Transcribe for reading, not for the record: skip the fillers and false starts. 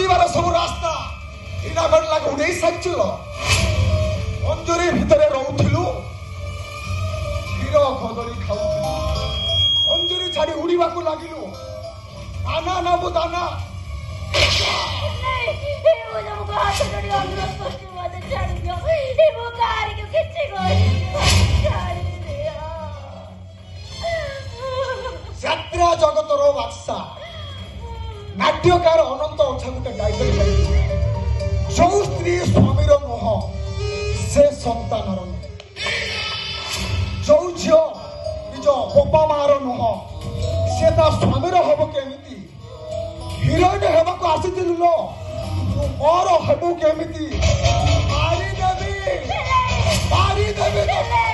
बचिबार सब रास्ता इनागढ़ लाग उड़े साइचल अंजरी भितरे रहूथिलु क्षीर कदली खाउथिलु अंजरी छाड़ी उड़ीबा को लागिलु दाना नबु दाना ଯାତ୍ରା ଜଗତର ବାଦଶା ନାଟ୍ୟକାର ଅନନ୍ତ ଓଝା ଗୋଟେ ଗାଇକରି ଯାଇଛି ଯୋଉ ସ୍ତ୍ରୀ ସ୍ୱାମୀର ନୁହଁ ସେ ସନ୍ତାନର ନୁହଁ ଯୋଉ ଝିଅ ନିଜ ବାପା ମାର ନୁହଁ ସେ ତା ସ୍ୱାମୀର ହବ କେମିତି ହିରୋଇନ ହେବାକୁ ଆସିଥିଲୁ ଲୋ ତୁ ମୋର ହେବୁ କେମିତି ମାରିଦେବି